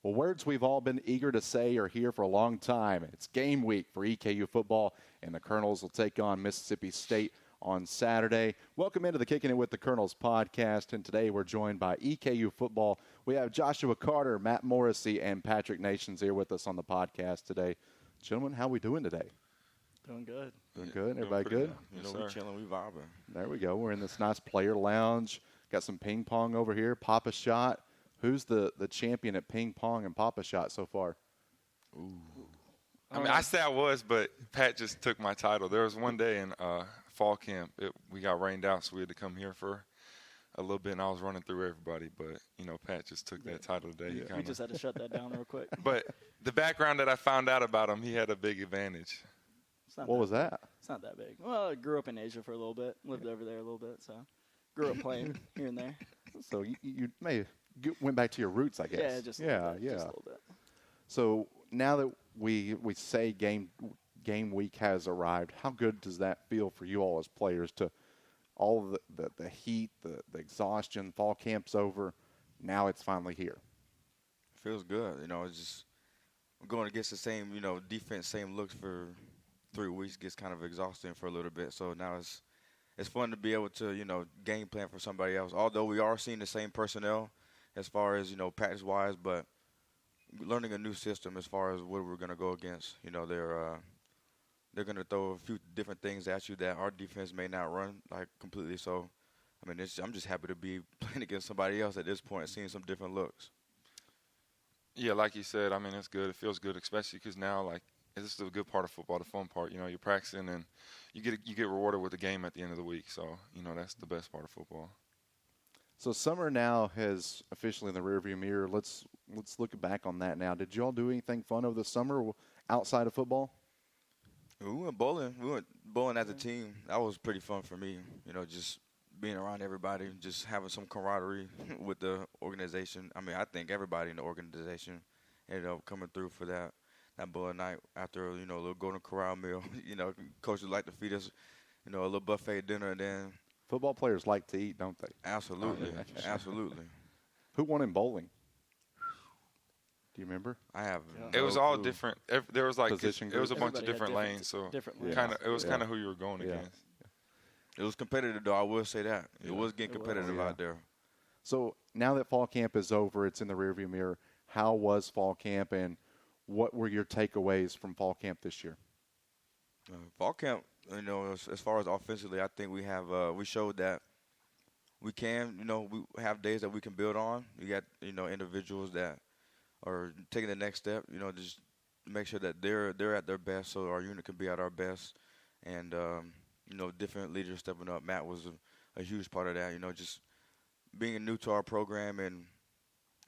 Well, words we've all been eager to say are here for a long time. It's game week for EKU football, and the Colonels will take on Mississippi State on Saturday. Welcome into the Kickin' It with the Colonels podcast, and today we're joined by EKU football. We have Joshua Carter, Matt Morrissey, and Patrick Nations here with us on the podcast today. Gentlemen, how we doing today? Doing good. Doing good? Everybody good? Yes, we chilling, we vibing. There we go. We're in this nice player lounge. Got some ping pong over here. Papa Shot. Who's the champion at ping pong and Papa Shot so far? Ooh. I mean, I say I was, but Pat just took my title. There was one day in fall camp, we got rained out, so we had to come here for a little bit, and I was running through everybody. But, Pat just took that title today. We just had to shut that down real quick. But the background that I found out about him, he had a big advantage. What was that? It's not that big. Well, I grew up in Asia for a little bit, lived over there a little bit, so grew up playing here and there. So you may went back to your roots, I guess. Yeah, just a little bit. So now that we say game week has arrived, how good does that feel for you all as players to all the heat, the exhaustion, fall camp's over, now it's finally here? Feels good. It's just going against the same, defense, same looks for 3 weeks gets kind of exhausting for a little bit. So now it's fun to be able to, game plan for somebody else. Although we are seeing the same personnel as far as, practice-wise, but learning a new system as far as what we're going to go against. They're going to throw a few different things at you that our defense may not run completely. So, I'm just happy to be playing against somebody else at this point, seeing some different looks. Yeah, like you said, it's good. It feels good, especially because now, this is the good part of football, the fun part. You're practicing and you get rewarded with the game at the end of the week. So, that's the best part of football. So summer now has officially in the rearview mirror. Let's look back on that now. Did you all do anything fun over the summer outside of football? We went bowling. We went bowling as a team. That was pretty fun for me. Just being around everybody, just having some camaraderie with the organization. I think everybody in the organization ended up coming through for that bowling night after, a little Golden Corral meal. Coaches like to feed us, a little buffet dinner, and then football players like to eat, don't they? Absolutely. Absolutely. Who won in bowling? Do you remember? I have. It was all different. There was position it was a bunch of Everybody different had lanes, so different kind of it was kind of who you were going against. It was competitive, though. I will say that. It was getting competitive out there. So now that fall camp is over, it's in the rearview mirror. How was fall camp, and what were your takeaways from fall camp this year? Fall camp, as far as offensively, I think we have we showed that we can, we have days that we can build on. We got, individuals that are taking the next step, just make sure that they're at their best so our unit can be at our best. And, different leaders stepping up. Matt was a huge part of that, just being new to our program and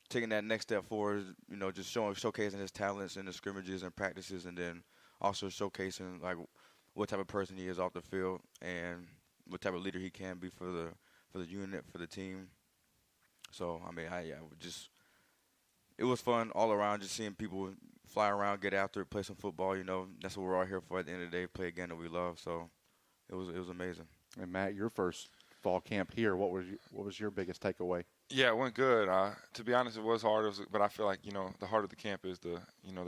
taking that next step forward, just showcasing his talents in the scrimmages and practices, and then also showcasing, what type of person he is off the field and what type of leader he can be for the unit, for the team. So, it was fun all around, just seeing people fly around, get after it, play some football. That's what we're all here for at the end of the day, play a game that we love. So it was amazing. And Matt, your first fall camp here, what was your biggest takeaway? Yeah, it went good. To be honest, it was hard, but I feel like, the harder the camp is, the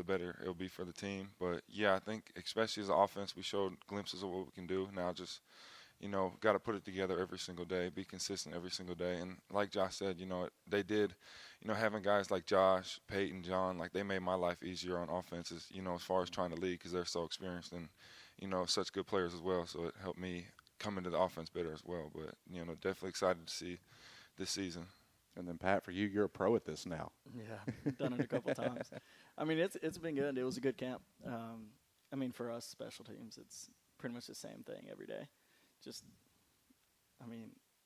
better it'll be for the team. But, yeah, I think especially as an offense, we showed glimpses of what we can do. Now just, got to put it together every single day, be consistent every single day. And like Josh said, they did, having guys like Josh, Peyton, John, they made my life easier on offenses, as far as trying to lead because they're so experienced and, such good players as well. So it helped me come into the offense better as well. But, definitely excited to see this season. And then, Pat, for you, you're a pro at this now. Yeah, done it a couple times. It's been good. It was a good camp. For us, special teams, it's pretty much the same thing every day. Just,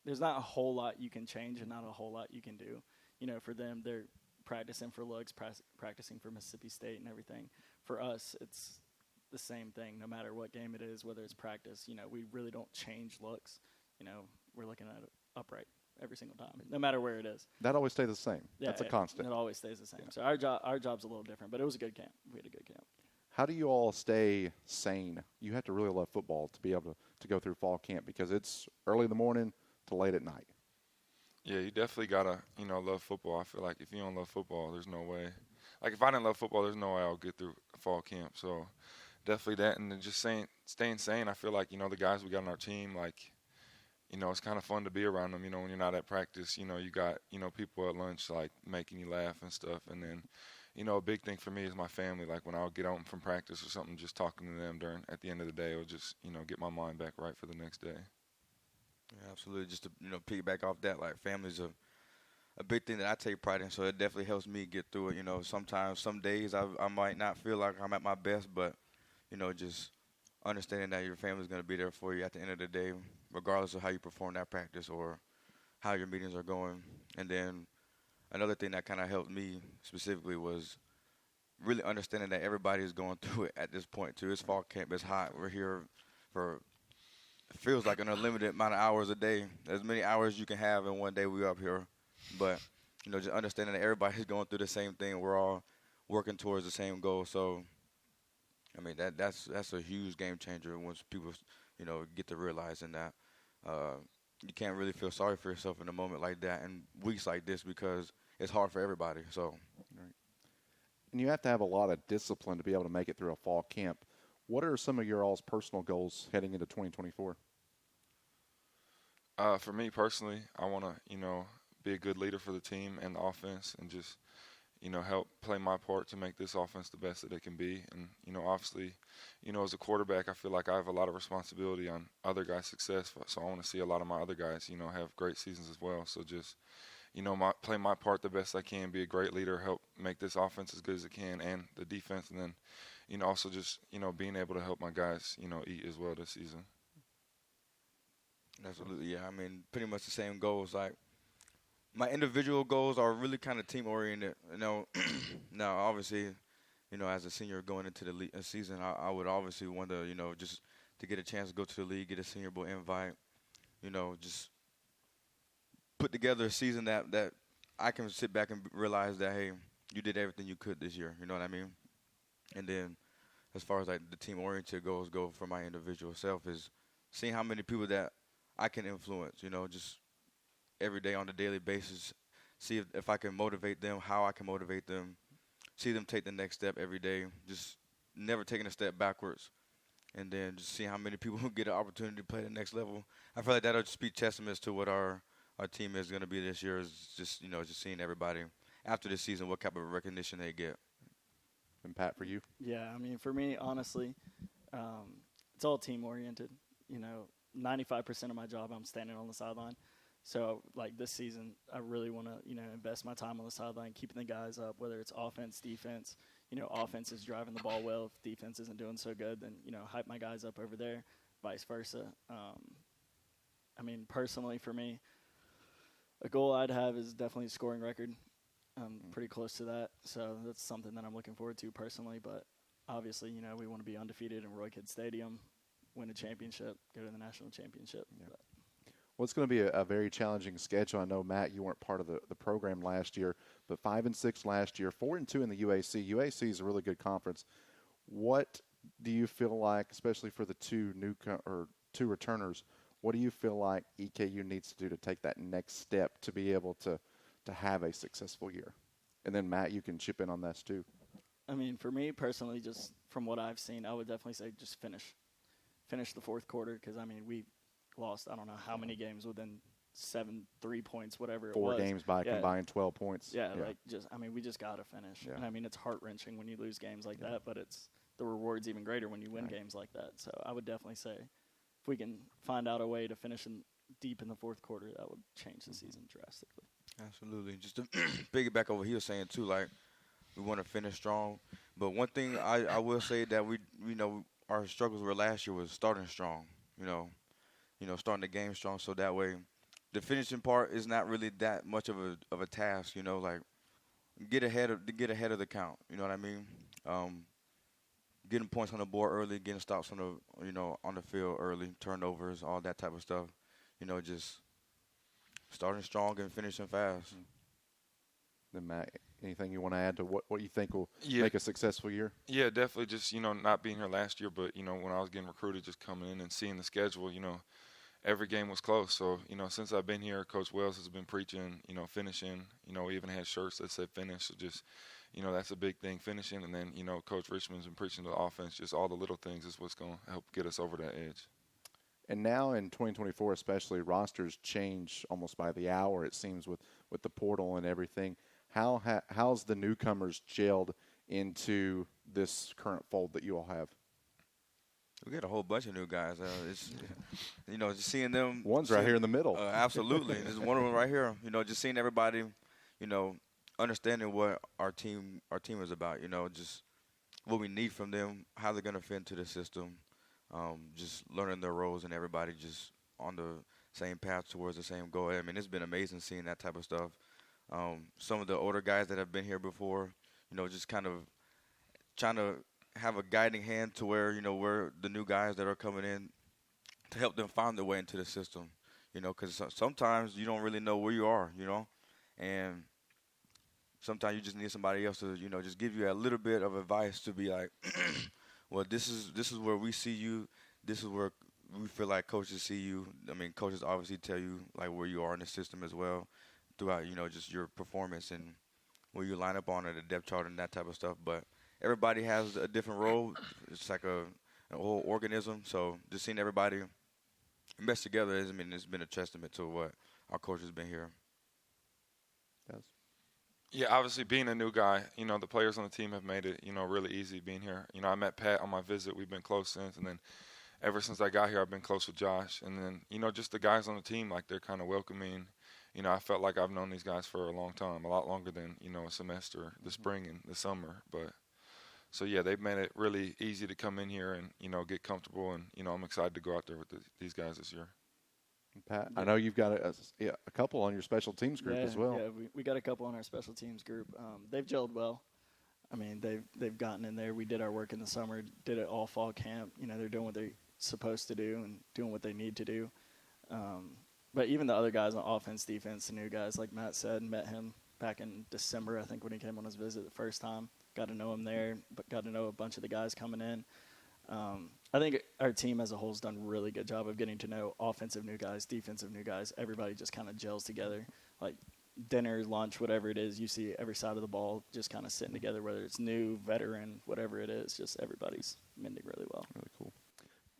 there's not a whole lot you can change and not a whole lot you can do. For them, they're practicing for looks, practicing for Mississippi State and everything. For us, it's the same thing no matter what game it is, whether it's practice. We really don't change looks. We're looking at it upright every single time, no matter where it is. That always stays the same. Yeah, that's a constant. It always stays the same. Yeah. So our job's a little different, but it was a good camp. We had a good camp. How do you all stay sane? You have to really love football to be able to go through fall camp because it's early in the morning to late at night. Yeah, you definitely got to, love football. I feel like if you don't love football, there's no way. like if I didn't love football, there's no way I would get through fall camp. So definitely that, and then just staying sane. I feel like the guys we got on our team, like it's kind of fun to be around them. When you're not at practice, you got people at lunch like making you laugh and stuff, and then. A big thing for me is my family. Like when I'll get home from practice or something, just talking to them at the end of the day will just, get my mind back right for the next day. Yeah, absolutely. Just to, piggyback off that, like family's a big thing that I take pride in. So it definitely helps me get through it. Sometimes, some days I might not feel like I'm at my best, but, just understanding that your family's going to be there for you at the end of the day, regardless of how you perform that practice or how your meetings are going. And then another thing that kind of helped me specifically was really understanding that everybody is going through it at this point, too. It's fall camp. It's hot. We're here for it feels like an unlimited amount of hours a day. As many hours you can have in one day we're up here. But, just understanding that everybody's going through the same thing. We're all working towards the same goal. So, I mean, that's a huge game changer once people, get to realizing that. You can't really feel sorry for yourself in a moment like that in weeks like this because it's hard for everybody. So, right. And you have to have a lot of discipline to be able to make it through a fall camp. What are some of your all's personal goals heading into 2024? For me personally, I want to, be a good leader for the team and the offense and just, help play my part to make this offense the best that it can be. And, obviously, as a quarterback, I feel like I have a lot of responsibility on other guys' success. So I want to see a lot of my other guys, have great seasons as well. So just, play my part the best I can, be a great leader, help make this offense as good as it can and the defense. And then, also just, being able to help my guys, eat as well this season. Absolutely, yeah. I mean, pretty much the same goals. Like, my individual goals are really kind of team-oriented. Now, obviously, as a senior going into the season, I would obviously want to, just to get a chance to go to the league, get a Senior Bowl invite, just put together a season that I can sit back and realize that, hey, you did everything you could this year. You know what I mean? And then as far as, like, the team-oriented goals go for my individual self is seeing how many people that I can influence, just every day on a daily basis, see if I can motivate them, how I can motivate them, see them take the next step every day, just never taking a step backwards, and then just see how many people get an opportunity to play the next level. I feel like that'll just be testaments to what our team is going to be this year is just, just seeing everybody after this season, what type of recognition they get. And Pat, for you? Yeah, I mean, for me, honestly, it's all team-oriented. 95% of my job, I'm standing on the sideline. So, like, this season, I really want to, invest my time on the sideline, keeping the guys up, whether it's offense, defense. Offense is driving the ball well. If defense isn't doing so good, then, hype my guys up over there, vice versa. I mean, personally, for me, a goal I'd have is definitely a scoring record. I'm pretty close to that. So that's something that I'm looking forward to personally. But obviously, we want to be undefeated in Roy Kidd Stadium, win a championship, go to the national championship. Yeah. Well, it's going to be a very challenging schedule. I know, Matt, you weren't part of the program last year, but 5-6 last year, 4-2 in the UAC. UAC is a really good conference. What do you feel like, especially for the two returners, what do you feel like EKU needs to do to take that next step to be able to have a successful year? And then, Matt, you can chip in on this too. I mean, for me personally, just from what I've seen, I would definitely say just finish the fourth quarter because, I mean, we lost I don't know how many games within 3 points, whatever it was. 4 games by combined 12 points. Yeah, like we just got to finish. Yeah. And I mean, it's heart-wrenching when you lose games like that, but the reward's even greater when you win games like that. So I would definitely say if we can find out a way to finish deep in the fourth quarter, that would change the season drastically. Absolutely. Just to piggyback over here saying too, like, we want to finish strong. But one thing I will say that our struggles were last year was starting strong, starting the game strong, so that way the finishing part is not really that much of a task, like get ahead of the count, you know what I mean? Getting points on the board early, getting stops on the field early, turnovers, all that type of stuff, just starting strong and finishing fast. Then, Matt, anything you want to add to what you think will make a successful year? Yeah, definitely. Just, not being here last year, but, when I was getting recruited, just coming in and seeing the schedule, every game was close. So, since I've been here, Coach Wells has been preaching, finishing. We even had shirts that said finish. So just, that's a big thing, finishing. And then, Coach Richmond's been preaching to the offense. Just all the little things is what's going to help get us over that edge. And now in 2024 especially, rosters change almost by the hour, it seems, with the portal and everything. How's the newcomers gelled into this current fold that you all have? We got a whole bunch of new guys. It's, just seeing them. One's right here in the middle. Absolutely. There's one of them right here. Just seeing everybody, understanding what our team is about, just what we need from them, how they're going to fit into the system, just learning their roles and everybody just on the same path towards the same goal. I mean, it's been amazing seeing that type of stuff. Some of the older guys that have been here before, just kind of trying to have a guiding hand to where, where the new guys that are coming in to help them find their way into the system, because sometimes you don't really know where you are, and sometimes you just need somebody else to, just give you a little bit of advice to be like, well, this is where we see you. This is where we feel like coaches see you. I mean, coaches obviously tell you like where you are in the system as well throughout, just your performance and where you line up on it, the depth chart and that type of stuff. But everybody has a different role. It's like an whole organism. So just seeing everybody mesh together, it's been a testament to what our coach has been here. Yes. Yeah, obviously being a new guy, the players on the team have made it, really easy being here. I met Pat on my visit. We've been close since. And then ever since I got here, I've been close with Josh. And then, just the guys on the team, like they're kind of welcoming. I felt like I've known these guys for a long time, a lot longer than, a semester, the spring and the summer. But so, yeah, they've made it really easy to come in here and, get comfortable. And, I'm excited to go out there with these guys this year. Pat, I know you've got a couple on your special teams group as well. Yeah, we got a couple on our special teams group. They've gelled well. I mean, they've gotten in there. We did our work in the summer, did it all fall camp. They're doing what they're supposed to do and doing what they need to do. But even the other guys on offense, defense, the new guys, like Matt said, met him back in December, I think, when he came on his visit the first time. Got to know him there, but got to know a bunch of the guys coming in. I think our team as a whole has done a really good job of getting to know offensive new guys, defensive new guys. Everybody just kind of gels together. Like dinner, lunch, whatever it is, you see every side of the ball just kind of sitting together, whether it's new, veteran, whatever it is. Just everybody's mending really well. Really cool.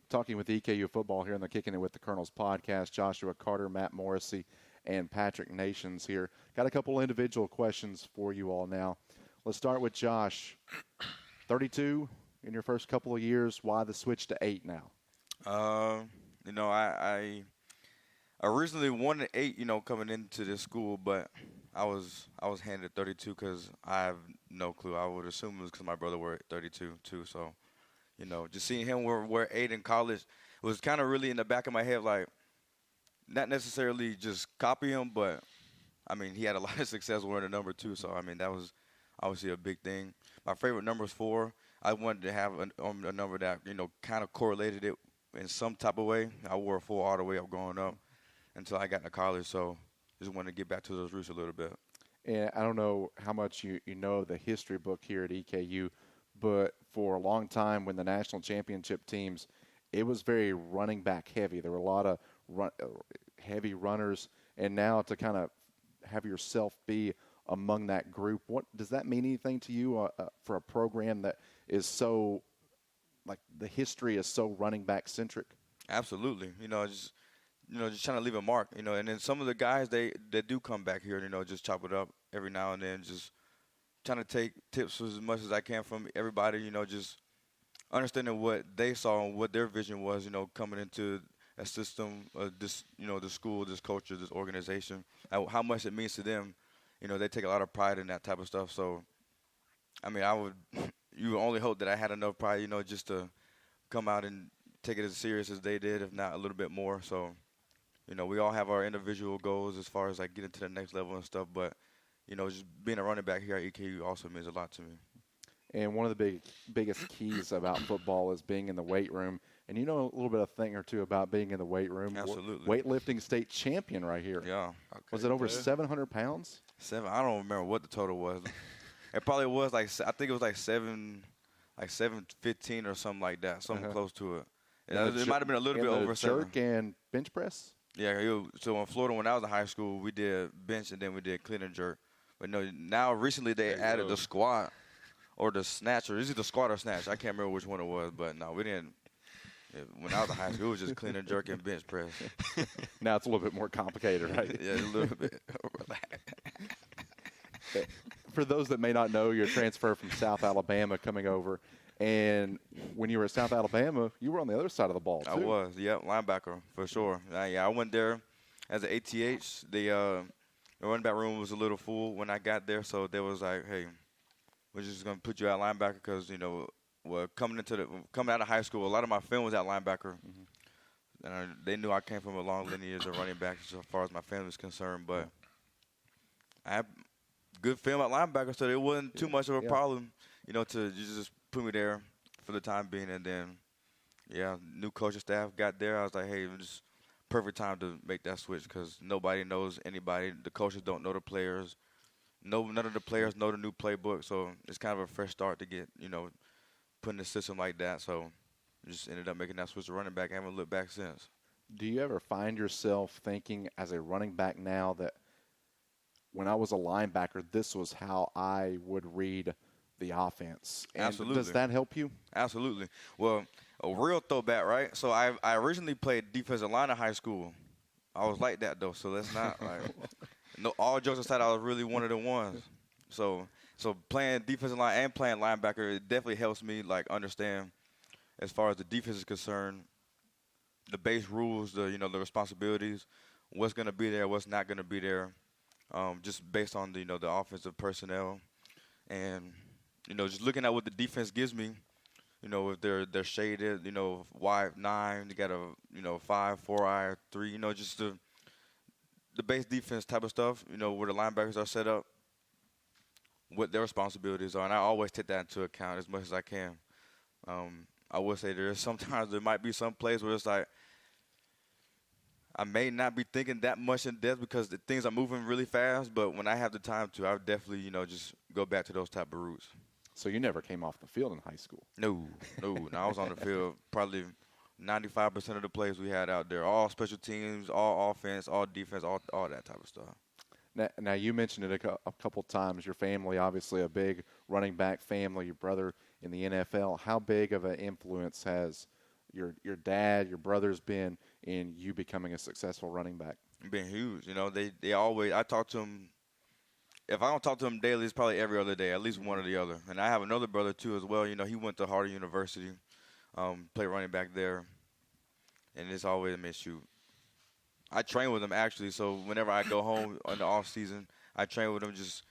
Talking with EKU football here on the Kickin' It with the Colonels podcast, Joshua Carter, Matt Morrissey, and Patrick Nations here. Got a couple individual questions for you all now. Let's start with Josh. 32 in your first couple of years. Why the switch to 8 now? I originally wanted 8, coming into this school, but I was handed 32 because I have no clue. I would assume it was because my brother wore 32 too. So, just seeing him wear 8 in college was kind of really in the back of my head, like not necessarily just copy him, but I mean he had a lot of success wearing a number 2. So I mean that was obviously a big thing. My favorite number is 4. I wanted to have a number that kind of correlated it in some type of way. I wore a 4 all the way up growing up until I got into college. So just wanted to get back to those roots a little bit. And I don't know how much you know of the history book here at EKU, but for a long time when the national championship teams, it was very running back heavy. There were a lot of heavy runners, and now to kind of have yourself be among that group, what does that mean anything to you for a program that is so, like the history is so running back centric? Absolutely. Just trying to leave a mark, and then some of the guys, they do come back here, just chop it up every now and then, just trying to take tips as much as I can from everybody, just understanding what they saw and what their vision was, coming into a system, this, the school, this culture, this organization, how much it means to them. They take a lot of pride in that type of stuff. So, I mean, you would only hope that I had enough pride, just to come out and take it as serious as they did, if not a little bit more. So, we all have our individual goals as far as like getting to the next level and stuff. But, just being a running back here at EKU also means a lot to me. And one of the biggest keys about football is being in the weight room. And you know a little bit of thing or two about being in the weight room. Absolutely. Weightlifting state champion right here. Yeah. Okay, Was it over 700 pounds? 7. I don't remember what the total was. It probably was I think it was like 715 or something like that, something close to it. It might have been a little bit over 7. Jerk and bench press? Yeah, so in Florida, when I was in high school, we did bench and then we did clean and jerk. But no, now recently they added the squat or the snatch, or is it the squat or snatch? I can't remember which one it was, but no, we didn't. When I was in high school, it was just clean and jerk and bench press. Now it's a little bit more complicated, right? Yeah, a little bit. For those that may not know, you're a transfer from South Alabama coming over. And when you were at South Alabama, you were on the other side of the ball, too. I was, linebacker for sure. I went there as an ATH. The running back room was a little full when I got there, so they was like, hey, we're just going to put you at linebacker because, coming out of high school, a lot of my film was at linebacker. Mm-hmm. And they knew I came from a long lineage of running backs as far as my family is concerned, but I had good film at linebacker, so it wasn't too much of a problem, to just put me there for the time being. And then, new coaching staff got there. I was like, hey, just perfect time to make that switch because nobody knows anybody. The coaches don't know the players. None of the players know the new playbook, so it's kind of a fresh start to get, put in a system like that. So just ended up making that switch to running back. I haven't looked back since. Do you ever find yourself thinking as a running back now that when I was a linebacker, this was how I would read the offense? And absolutely. Does that help you? Absolutely. Well, a real throwback, right? So I originally played defensive line in high school. I was like that, though, so let's not. No, all jokes aside, I was really one of the ones. So playing defensive line and playing linebacker, it definitely helps me, understand as far as the defense is concerned, the base rules, the responsibilities, what's going to be there, what's not going to be there, just based on the offensive personnel. And, just looking at what the defense gives me, if they're shaded, wide 9, you got a 5, 4-eye, 3, just the base defense type of stuff, where the linebackers are set up, what their responsibilities are. And I always take that into account as much as I can. I will say sometimes there might be some plays where it's like I may not be thinking that much in depth because the things are moving really fast, but when I have the time to, I would definitely, just go back to those type of routes. So you never came off the field in high school? No, I was on the field probably 95% of the plays we had out there, all special teams, all offense, all defense, all that type of stuff. Now you mentioned it a couple times. Your family, obviously a big running back family, your brother in the NFL. How big of an influence has your dad, your brother's been in you becoming a successful running back? Been huge. They always – I talk to them – if I don't talk to them daily, it's probably every other day, at least one or the other. And I have another brother, too, as well. He went to Harvard University, played running back there. And it's always – shoot. I train with them, actually, so whenever I go home in the off season, I train with them, just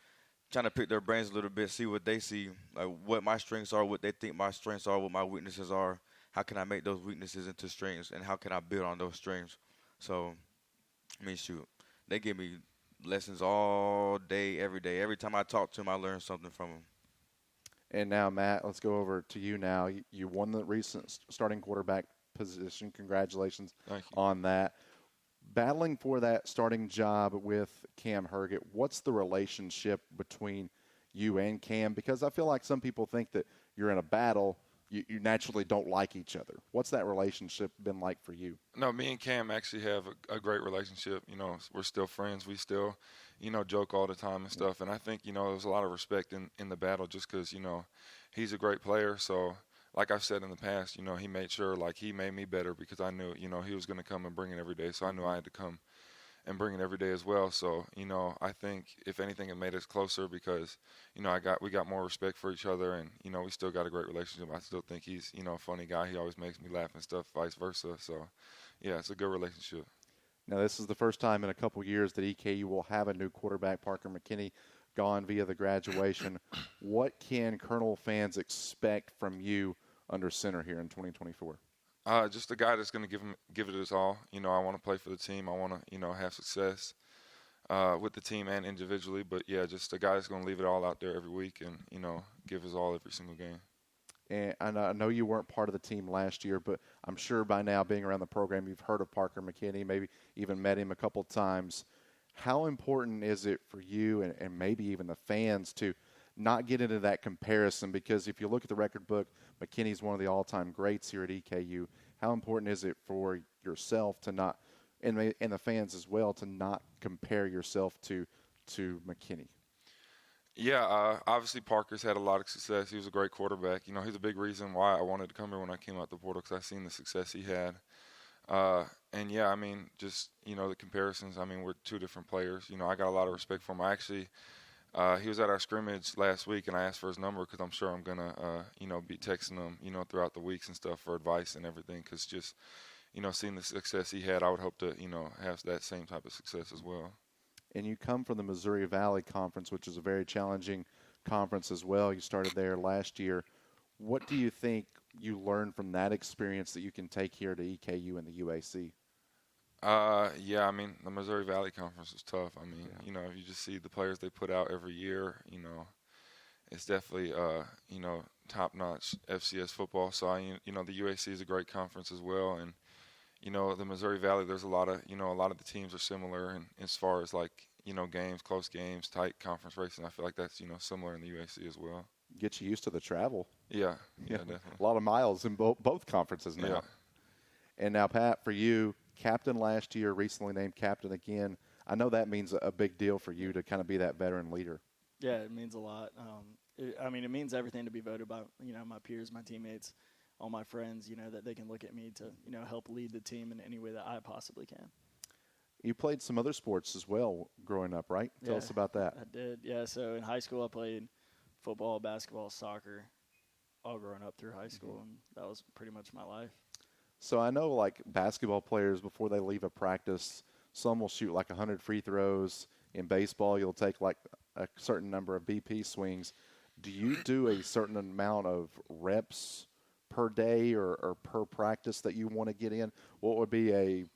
trying to pick their brains a little bit, see what they see, like what my strengths are, what they think my strengths are, what my weaknesses are. How can I make those weaknesses into strengths, and how can I build on those strengths? So, shoot, they give me lessons all day, every day. Every time I talk to them, I learn something from them. And now, Matt, let's go over to you now. You won the recent starting quarterback position. Congratulations on that. Battling for that starting job with Cam Herget, what's the relationship between you and Cam? Because I feel like some people think that you're in a battle, you naturally don't like each other. What's that relationship been like for you? No, me and Cam actually have a great relationship. We're still friends. We still, joke all the time and stuff. And I think, there's a lot of respect in the battle just because, he's a great player. So, like I've said in the past, he made sure, he made me better because I knew, he was going to come and bring it every day. So I knew I had to come and bring it every day as well. So, I think if anything, it made us closer because, we got more respect for each other and, we still got a great relationship. I still think he's, a funny guy. He always makes me laugh and stuff, vice versa. So, yeah, it's a good relationship. Now, this is the first time in a couple years that EKU will have a new quarterback, Parker McKinney, gone via the graduation. What can Colonel fans expect from you under center here in 2024? Just a guy that's going to give it his all. I want to play for the team. I want to, have success with the team and individually. But, yeah, just a guy that's going to leave it all out there every week and, give his all every single game. And I know you weren't part of the team last year, but I'm sure by now being around the program you've heard of Parker McKinney, maybe even met him a couple times. How important is it for you and maybe even the fans to not get into that comparison? Because if you look at the record book, McKinney's one of the all-time greats here at EKU, how important is it for yourself to not, and the fans as well, to not compare yourself to McKinney? Yeah, obviously Parker's had a lot of success. He was a great quarterback. You know, he's a big reason why I wanted to come here when I came out the portal, because I seen the success he had. And yeah, I mean, just, you know, the comparisons. I mean, we're two different players. You know, I got a lot of respect for him. I actually, he was at our scrimmage last week, and I asked for his number because I'm sure I'm gonna, you know, be texting him, you know, throughout the weeks and stuff for advice and everything. Because just, you know, seeing the success he had, I would hope to, you know, have that same type of success as well. And you come from the Missouri Valley Conference, which is a very challenging conference as well. You started there last year. What do you think you learned from that experience that you can take here to EKU and the UAC? Yeah, I mean, the Missouri Valley Conference is tough. I mean, you know, you just see the players they put out every year, you know, it's definitely, you know, top-notch FCS football. So, you know, the UAC is a great conference as well. And, you know, the Missouri Valley, there's a lot of the teams are similar. And as far as, like, you know, games, close games, tight conference racing, I feel like that's, you know, similar in the UAC as well. Get you used to the travel. Yeah, definitely. A lot of miles in both conferences now. Yeah. And now, Pat, for you, captain last year, recently named captain again. I know that means a big deal for you to kind of be that veteran leader. Yeah, it means a lot. I mean, it means everything to be voted by, you know, my peers, my teammates, all my friends, you know, that they can look at me to, you know, help lead the team in any way that I possibly can. You played some other sports as well growing up, right? Tell us about that. I did, yeah. So in high school, I played football, basketball, soccer, all growing up through high school, and that was pretty much my life. So I know, like, basketball players, before they leave a practice, some will shoot like 100 free throws. In baseball, you'll take like a certain number of BP swings. Do you do a certain amount of reps per day or per practice that you want to get in? What would be a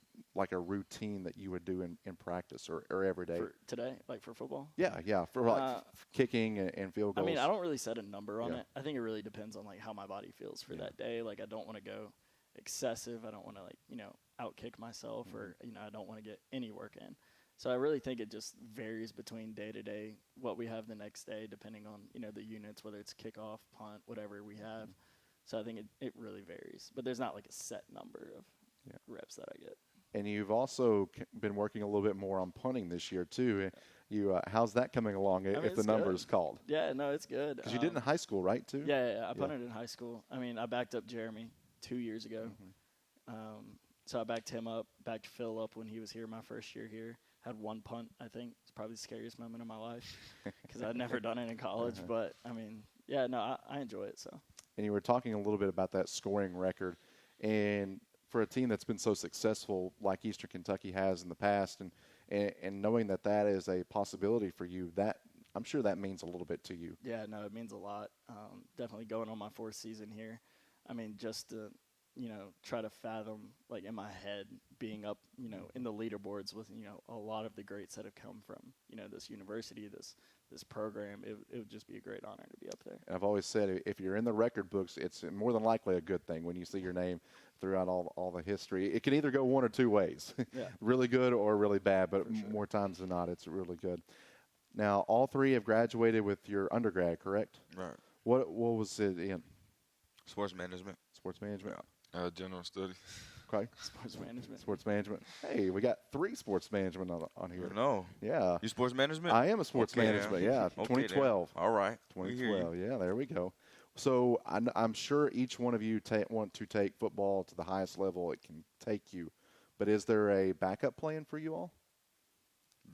routine that you would do in practice or every day? For today, like for football? Yeah, for like kicking and field goals. I mean, I don't really set a number on it. I think it really depends on like how my body feels for that day. Like, I don't want to go excessive. I don't want to, like, you know, outkick myself, or, you know, I don't want to get any work in. So I really think it just varies between day to day, what we have the next day, depending on, you know, the units, whether it's kickoff, punt, whatever we have. So I think it really varies. But there's not like a set number of reps that I get. And you've also been working a little bit more on punting this year too. You, how's that coming along? I mean, if the number is called? Yeah, no, it's good. Because you did in high school, right? Too. Yeah, I punted in high school. I mean, I backed up Jeremy 2 years ago. So I backed him up, backed Phil up when he was here my first year here. Had one punt, I think. It's probably the scariest moment of my life because I'd never done it in college. But, I mean, yeah, no, I enjoy it. So. And you were talking a little bit about that scoring record. And for a team that's been so successful like Eastern Kentucky has in the past, and knowing that that is a possibility for you, that I'm sure that means a little bit to you. Yeah, no, it means a lot. Definitely going on my fourth season here. I mean, just to, you know, try to fathom, like, in my head, being up, you know, in the leaderboards with, you know, a lot of the greats that have come from, you know, this university, this program, it would just be a great honor to be up there. And I've always said, if you're in the record books, it's more than likely a good thing when you see your name throughout all the history. It can either go one or two ways, really good or really bad, but more times than not, it's really good. Now, all three have graduated with your undergrad, correct? Right. What was it in? Sports management. Sports management. General studies. Okay. Sports management. Sports management. Hey, we got 3 sports management on here. No. Yeah. You sports management? I am a sports management, yeah. Okay, 2012. All right. 2012, yeah, there we go. So I'm sure each one of you want to take football to the highest level it can take you. But is there a backup plan for you all?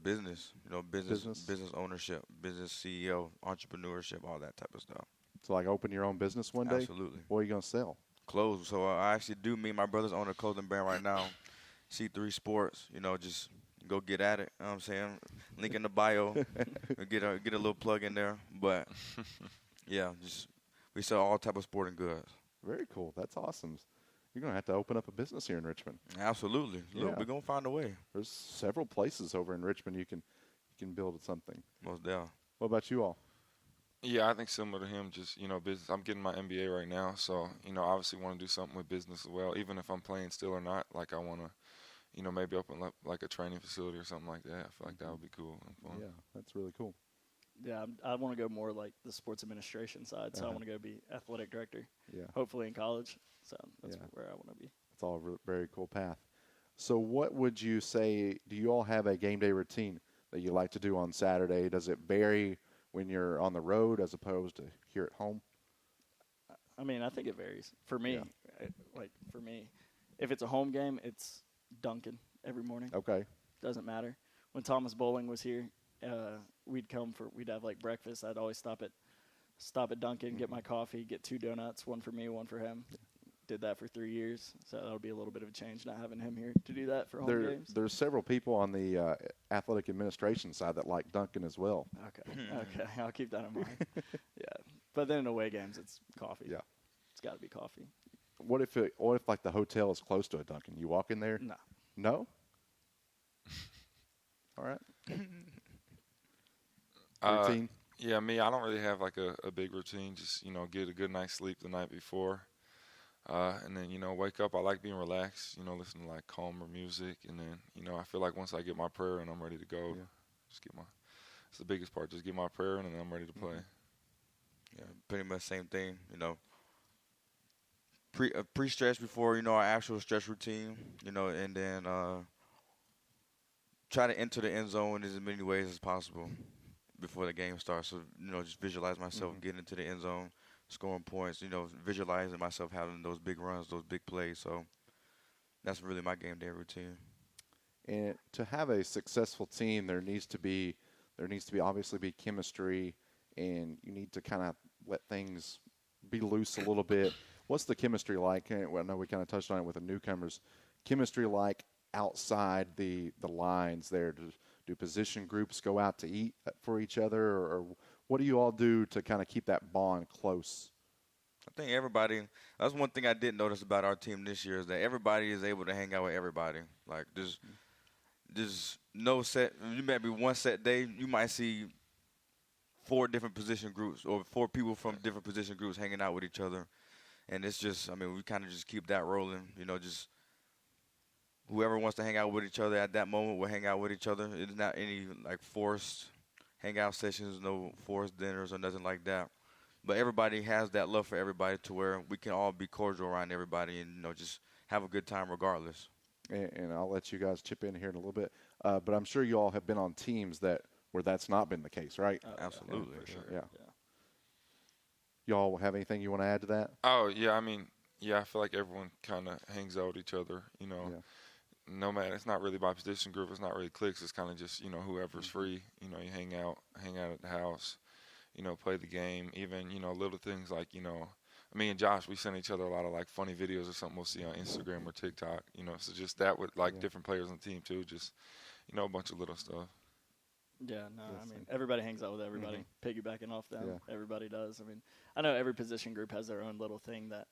Business, you know, business ownership, business CEO, entrepreneurship, all that type of stuff. So like open your own business one day? Absolutely. What are you going to sell? Clothes. So I actually do. Me and my brothers own a clothing brand right now, C3 Sports. You know, just go get at it. You know what I'm saying? Link in the bio. get a little plug in there. But, yeah, just we sell all type of sporting goods. Very cool. That's awesome. You're going to have to open up a business here in Richmond. Absolutely. Yeah. Look, we're going to find a way. There's several places over in Richmond you can build something. Most definitely. What about you all? Yeah, I think similar to him, just, you know, business. I'm getting my MBA right now, so, you know, obviously want to do something with business as well, even if I'm playing still or not. Like, I want to, you know, maybe open up like a training facility or something like that. I feel like that would be cool and fun. Yeah, that's really cool. Yeah, I want to go more like the sports administration side, so I want to go be athletic director. Yeah. Hopefully in college. So that's where I want to be. That's That's all a very cool path. So what would you say, do you all have a game day routine that you like to do on Saturday? Does it vary when you're on the road as opposed to here at home? I mean, I think it varies. For me, Yeah. for me, if it's a home game, it's Dunkin' every morning. Okay. Doesn't matter. When Thomas Bowling was here, we'd have like breakfast. I'd always stop at Dunkin', get my coffee, get 2 donuts, one for me, one for him. Did that for 3 years, so that'll be a little bit of a change not having him here to do that for home games. There's several people on the athletic administration side that like Duncan as well. Okay, I'll keep that in mind. Yeah, but then in away games, it's coffee. Yeah, it's got to be coffee. What if like the hotel is close to a Duncan? You walk in there? No. No? All right. Routine? Yeah, me, I don't really have like a big routine. Just, get a good night's sleep the night before. And then, wake up. I like being relaxed, listen to like calmer music. And then, I feel like once I get my prayer and I'm ready to go, it's the biggest part. Just get my prayer in and I'm ready to play. Yeah, pretty much same thing, Pre-stretch before, our actual stretch routine, and then try to enter the end zone in as many ways as possible before the game starts. So, just visualize myself getting into the end zone, scoring points, visualizing myself having those big runs, those big plays. So that's really my game day routine. And to have a successful team, there needs to be obviously be chemistry, and you need to kind of let things be loose a little bit. What's the chemistry like? Well, I know we kind of touched on it with the newcomers. Chemistry like outside the lines there? Do position groups go out to eat for each other, or what do you all do to kind of keep that bond close? I think everybody – that's one thing I did notice about our team this year is that everybody is able to hang out with everybody. Like there's no set – you might be one set day, you might see 4 different position groups or 4 people from different position groups hanging out with each other. And it's just – I mean, we kind of just keep that rolling, just whoever wants to hang out with each other at that moment will hang out with each other. It's not any, like, forced hangout sessions, no forced dinners or nothing like that. But everybody has that love for everybody to where we can all be cordial around everybody and, just have a good time regardless. And I'll let you guys chip in here in a little bit. But I'm sure you all have been on teams where that's not been the case, right? Absolutely. For sure. Yeah. Y'all have anything you want to add to that? Oh, yeah, I mean, I feel like everyone kind of hangs out with each other, No matter, it's not really by position group, it's not really cliques, it's kind of just, whoever's free, you hang out at the house, play the game, even, little things like, me and Josh, we send each other a lot of like funny videos or something we'll see on Instagram or TikTok, so just that with like different players on the team too, just, a bunch of little stuff. Yeah, no, I mean, everybody hangs out with everybody, piggybacking off them. Yeah. Everybody does. I mean, I know every position group has their own little thing that,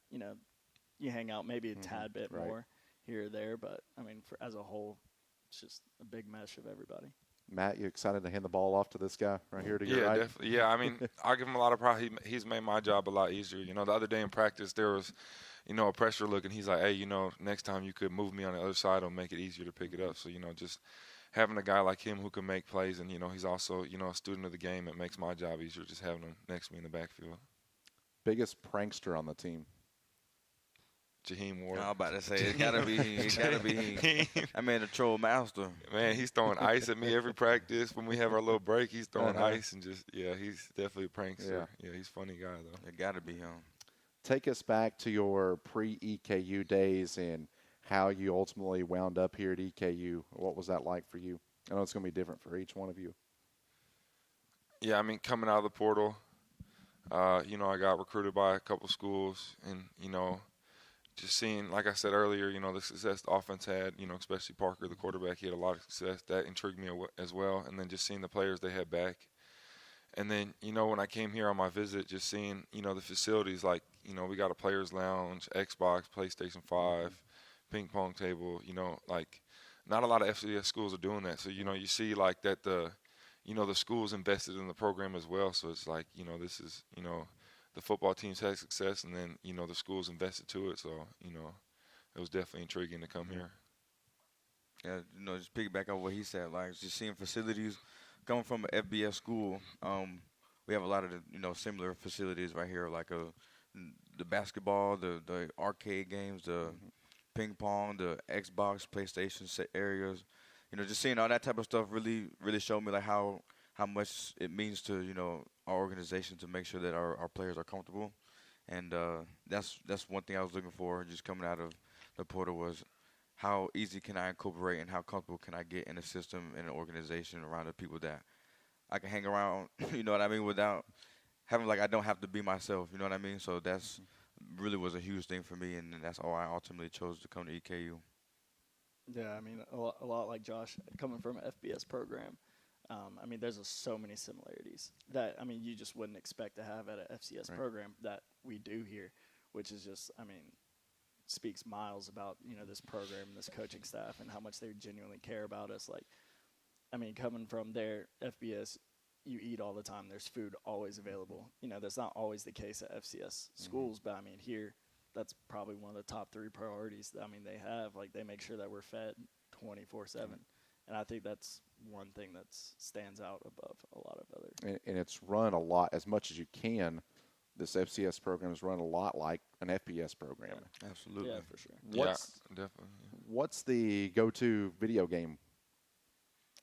you hang out maybe a tad bit more here or there, but, I mean, as a whole, it's just a big mesh of everybody. Matt, you excited to hand the ball off to this guy right here to your right? Yeah, definitely. Yeah, I mean, I'll give him a lot of pride. He's made my job a lot easier. The other day in practice there was, a pressure look, and he's like, hey, next time you could move me on the other side, it'll make it easier to pick it up. So, just having a guy like him who can make plays, and, he's also, a student of the game, it makes my job easier just having him next to me in the backfield. Biggest prankster on the team? Jaheim Ward. I was about to say, it got to be he. It got to be he. I mean, the troll master. Man, he's throwing ice at me every practice. When we have our little break, he's throwing ice and just, he's definitely a prankster. Yeah, he's a funny guy, though. It got to be him. Take us back to your pre-EKU days and how you ultimately wound up here at EKU. What was that like for you? I know it's going to be different for each one of you. Yeah, I mean, coming out of the portal, I got recruited by a couple schools and, just seeing, like I said earlier, the success the offense had, especially Parker, the quarterback, he had a lot of success. That intrigued me as well. And then just seeing the players they had back. And then, when I came here on my visit, just seeing, the facilities, like, we got a players' lounge, Xbox, PlayStation 5, ping pong table, like not a lot of FCS schools are doing that. So, you see like that the schools invested in the program as well. So it's like, this is, the football teams had success, and then, the schools invested to it. So, it was definitely intriguing to come here. Yeah, just piggyback on what he said, like just seeing facilities coming from an FBS school. We have a lot of the, similar facilities right here, like the basketball, the arcade games, the ping pong, the Xbox, PlayStation areas. Just seeing all that type of stuff really showed me like how much it means to our organization to make sure that our players are comfortable, and that's one thing I was looking for just coming out of the portal was how easy can I incorporate and how comfortable can I get in a system in an organization around the people that I can hang around, you know what I mean, without having I don't have to be myself, you know what I mean? So that's really was a huge thing for me, and that's all I ultimately chose to come to EKU. Yeah, I mean, a lot like Josh, coming from an FBS program, I mean, there's so many similarities that, I mean, you just wouldn't expect to have at an FCS program that we do here, which is just, I mean, speaks miles about, this program and this coaching staff and how much they genuinely care about us. Like, I mean, coming from their FBS, you eat all the time. There's food always available. That's not always the case at FCS schools, but, I mean, here, that's probably one of the top 3 priorities that, I mean, they have. Like, they make sure that we're fed 24/7. And I think that's one thing that stands out above a lot of other. And it's run a lot, as much as you can. This FCS program is run a lot like an FBS program. Yeah, absolutely. Yeah, for sure. Definitely. What's the go-to video game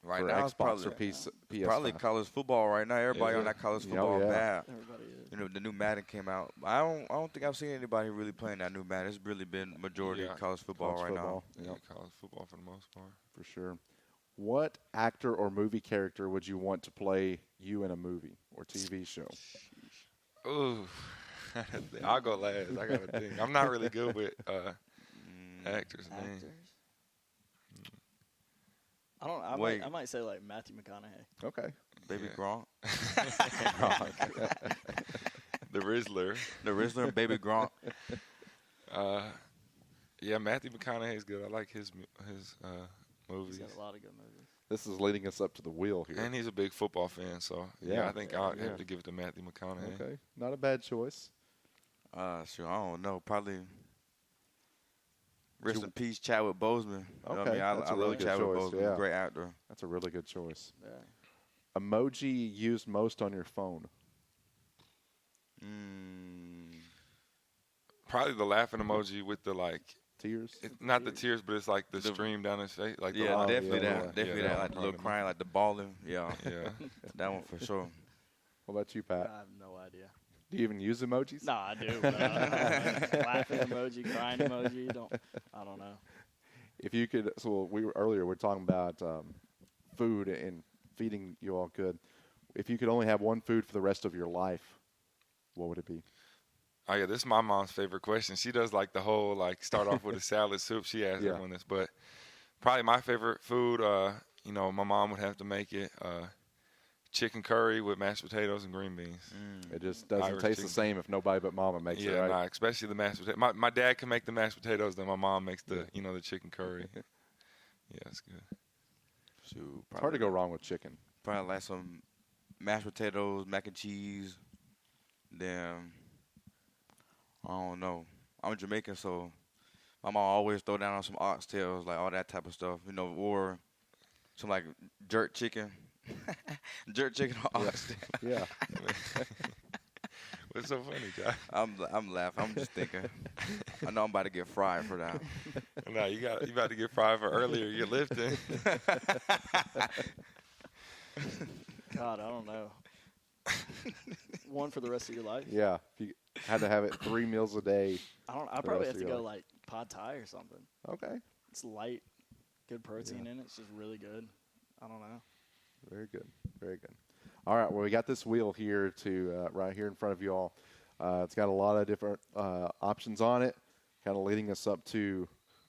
Right for now, it's Xbox or PS5? probably college football right now. Everybody on that college football bad. Everybody is. The new Madden came out. I don't think I've seen anybody really playing that new Madden. It's really been majority college football right now. Yeah, college football for the most part. For sure. What actor or movie character would you want to play you in a movie or TV show? Ooh, I'll go last. I got to think. I'm not really good with actors' names. I don't. I might say like Matthew McConaughey. Okay. Baby Gronk. The Rizzler. The Rizzler, Baby Gronk. Yeah, Matthew McConaughey's good. I like his movies. He's got a lot of good movies. This is leading us up to the wheel here. And he's a big football fan, so I think I'll have to give it to Matthew McConaughey. Okay, not a bad choice. Sure, I don't know. Probably rest in peace, Chadwick Boseman. You know what I mean? That's a really love good Chadwick choice. Boseman. Yeah. Great actor. That's a really good choice. Yeah. Emoji used most on your phone. Probably the laughing emoji with the Tears? not the tears, but it's like the stream down his face. Like Definitely yeah, that. Definitely that. Like the little crying, like the bawling. Yeah. Yeah. That one for sure. What about you, Pat? I have no idea. Do you even use emojis? No, I do. But laughing emoji, crying emoji. I don't know. If you could, so we were talking about food and feeding you all good. If you could only have one food for the rest of your life, what would it be? Oh, yeah, this is my mom's favorite question. She does the whole, start off with a salad soup. She asks everyone this. But probably my favorite food, my mom would have to make it chicken curry with mashed potatoes and green beans. It just doesn't Irish taste chicken. the same if nobody but Mama makes it, right? Yeah, especially the mashed potatoes. My dad can make the mashed potatoes, then my mom makes the chicken curry. Yeah, it's good. Shoot, It's hard to go wrong with chicken. Probably like some mashed potatoes, mac and cheese. Then I don't know. I'm Jamaican, so my mom always throw down on some oxtails, like all that type of stuff, or some jerk chicken. Jerk chicken or oxtail. Yeah. What's so funny, Josh? I'm laughing. I'm just thinking. I know I'm about to get fried for that. No, you about to get fried for earlier. You're lifting. God, I don't know. One for the rest of your life? Yeah. If you had to have it 3 meals a day. I probably have to go pad thai or something. Okay. It's light, good protein in it. It's just really good. I don't know. Very good. Very good. All right. Well, we got this wheel here right here in front of you all. It's got a lot of different options on it, kind of leading us up to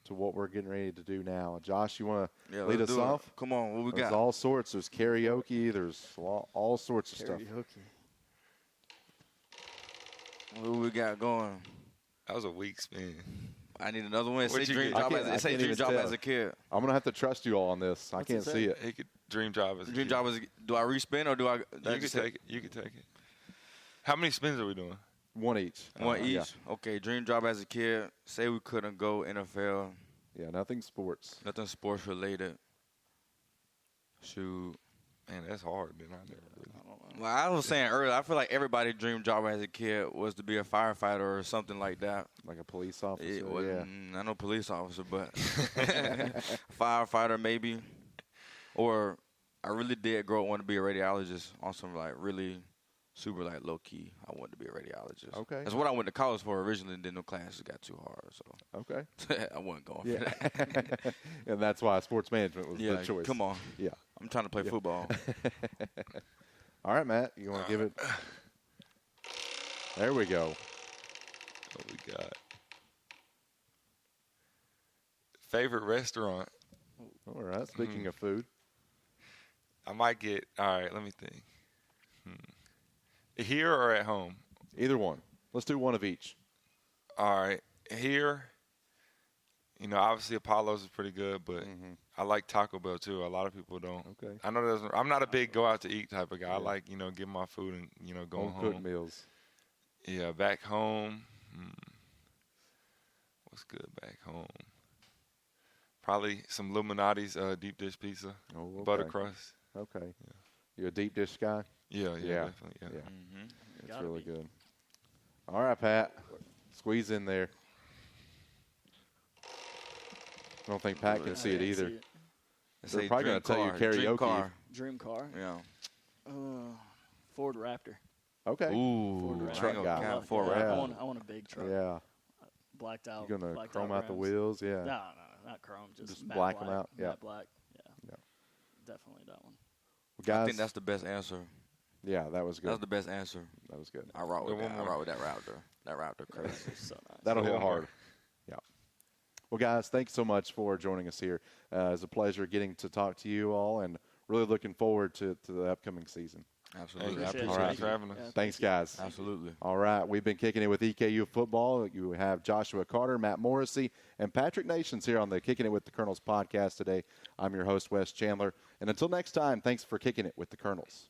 what we're getting ready to do now. Josh, you want to lead us off? Come on. What we There's got? all sorts. There's karaoke. There's all sorts of stuff. Karaoke. What we got going? That was a weak spin. I need another one. What'd Say you dream get? job I as can't even job tell. as a kid. I'm going to have to trust you all on this. I What's can't it say? see it. He could dream job as a Dream kid. job as do I respin or do I? You can take it. You can take it. How many spins are we doing? One each. One each. Yeah. Okay. Dream job as a kid. Say we couldn't go NFL. Yeah, nothing sports. Nothing sports related. Shoot. Man, that's hard. Man, I never really. I don't know. Well, I was saying earlier, I feel like everybody's dream job as a kid was to be a firefighter or something like that. Like a police officer? It Yeah. wasn't, not no police officer, but firefighter maybe. Or I really did grow up wanting to be a radiologist on some like really super like low key. I wanted to be a radiologist. Okay. That's what I went to college for originally, and then the classes got too hard, so Okay. I wasn't going for Yeah. that. And that's why sports management was Yeah, the choice. come on. Yeah. I'm trying to play football. All right, Matt, you want to give it? There we go. What we got? Favorite restaurant? All right. Speaking of food. I might get. All right, let me think. Here or at home? Either one. Let's do one of each. All right, here. You know, obviously Apollo's is pretty good, but I like Taco Bell too. A lot of people don't. Okay. I know I'm not a big go out to eat type of guy. I like, getting my food and going Home cooked home. meals. Yeah, back home. What's good back home? Probably some Illuminati's deep dish pizza, Oh, okay. butter crust. Okay. Yeah. You a deep dish guy? Yeah, Yeah. definitely. Yeah. Yeah. It's Gotta really be. good. All right, Pat. Squeeze in there. I don't think Pat can see it either. They're probably going to tell you Dream karaoke. car. Dream car. Yeah. Ford Raptor. Okay. Ooh, Ford Raptor. truck guy. Yeah, Love- Ford yeah, Raptor. I want a big truck. Yeah. Blacked out. You're going to blacked chrome out the rims. wheels? Yeah. No, not chrome. Just matte black 'em black, out? Yeah. Matte black. Yeah. Yeah. Definitely that one. Well, guys, I think that's the best answer. yeah, that was That good. was the best answer. That was good. I rock with One that. I more. rock with that Raptor. That Raptor crazy. So nice. That'll hit One more. hard. Yeah. Well, guys, thanks so much for joining us here. It's a pleasure getting to talk to you all, and really looking forward to the upcoming season. Absolutely. I Appreciate appreciate it. you for having us. Yeah. Thanks, guys. Absolutely. All right, we've been kicking it with EKU football. You have Joshua Carter, Matt Morrissey, and Patrick Nations here on the Kicking It with the Colonels podcast today. I'm your host, Wes Chandler. And until next time, thanks for kicking it with the Colonels.